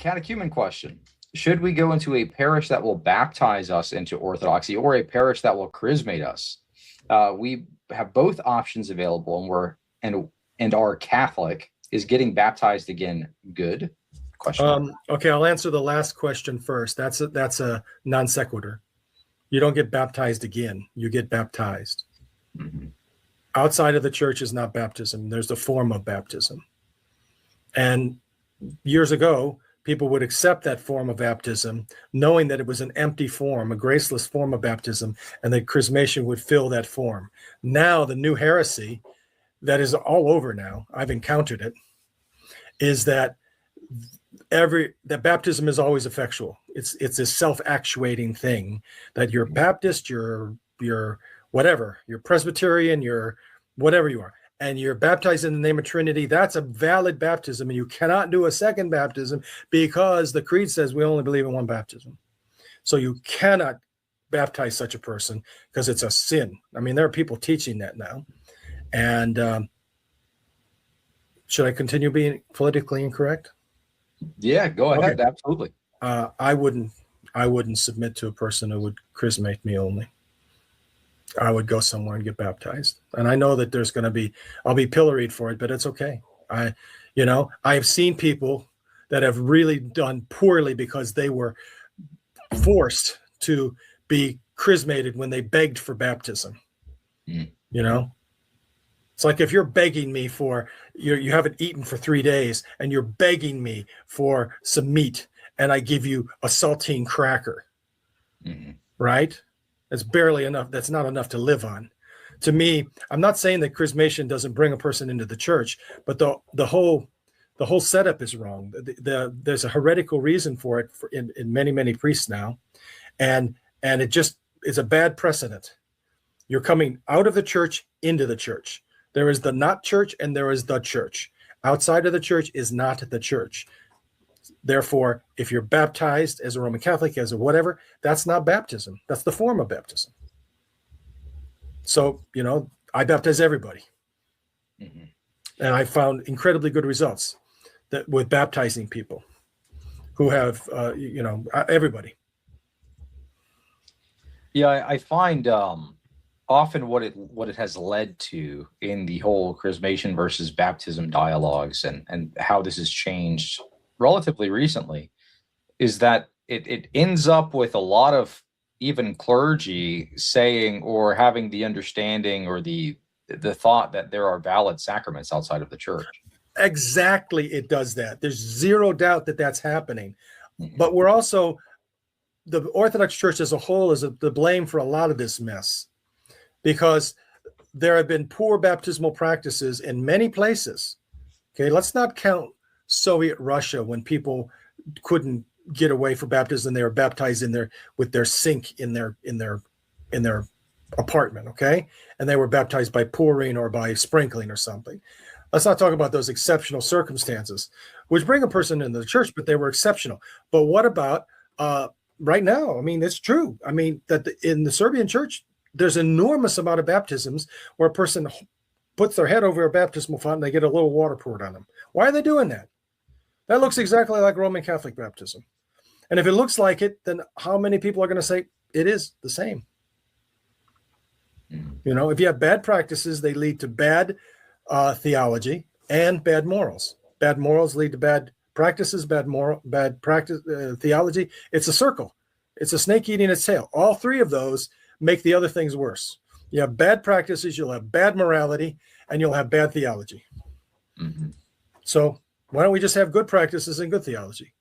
Catechumen question. Should we go into a parish that will baptize us into Orthodoxy or a parish that will chrismate us? We have both options available, and are Catholic. Is getting baptized again good? Question. Okay, I'll answer the last question first. That's a non sequitur. You don't get baptized again. You get baptized. Mm-hmm. Outside of the church is not baptism. There's a form of baptism. And years ago, people would accept that form of baptism, knowing that it was an empty form, a graceless form of baptism, and that chrismation would fill that form. Now, the new heresy that is all over now, I've encountered it, is that that baptism is always effectual. It's a self-actuating thing, that you're Baptist, you're whatever, you're Presbyterian, you're whatever you are, and you're baptized in the name of Trinity. That's a valid baptism, and you cannot do a second baptism because the creed says we only believe in one baptism. So you cannot baptize such a person because it's a sin. I mean, there are people teaching that now. And should I continue being politically incorrect? Yeah, go ahead. Okay. Absolutely. I wouldn't submit to a person who would chrismate me only. I would go somewhere and get baptized. And I know that I'll be pilloried for it, but it's okay. I've seen people that have really done poorly because they were forced to be chrismated when they begged for baptism. It's like if you're begging me for, you haven't eaten for 3 days and you're begging me for some meat and I give you a saltine cracker, right? That's barely enough. That's not enough to live on. To me, I'm not saying that chrismation doesn't bring a person into the church, but the whole setup is wrong. There's a heretical reason for it in many priests now, and it just is a bad precedent. You're coming out of the church into the church. There is the not church and there is the church. Outside of the church is not the church. Therefore, if you're baptized as a Roman Catholic, as a whatever, that's not baptism. That's the form of baptism. So, I baptize everybody. And I found incredibly good results with baptizing people who have, everybody. Yeah, I find often what it has led to in the whole chrismation versus baptism dialogues and how this has changed relatively recently is that it ends up with a lot of even clergy saying or having the understanding or the thought that there are valid sacraments outside of the church. Exactly, it does that. There's zero doubt that that's happening. But we're also, the Orthodox Church as a whole is the blame for a lot of this mess, because there have been poor baptismal practices in many places. Okay, let's not count Soviet Russia when people couldn't get away for baptism. They were baptized with their sink in their apartment. Okay, and they were baptized by pouring or by sprinkling or something. Let's not talk about those exceptional circumstances, which bring a person into the church, but they were exceptional. But what about right now? I mean, it's true. I mean, that in the Serbian church, there's an enormous amount of baptisms where a person puts their head over a baptismal font and they get a little water poured on them. Why are they doing that? That looks exactly like Roman Catholic baptism. And if it looks like it, then how many people are going to say it is the same? If you have bad practices, they lead to bad theology and bad morals. Bad morals lead to bad practices, bad theology. It's a circle. It's a snake eating its tail. All three of those make the other things worse. You have bad practices, you'll have bad morality, and you'll have bad theology. So why don't we just have good practices and good theology?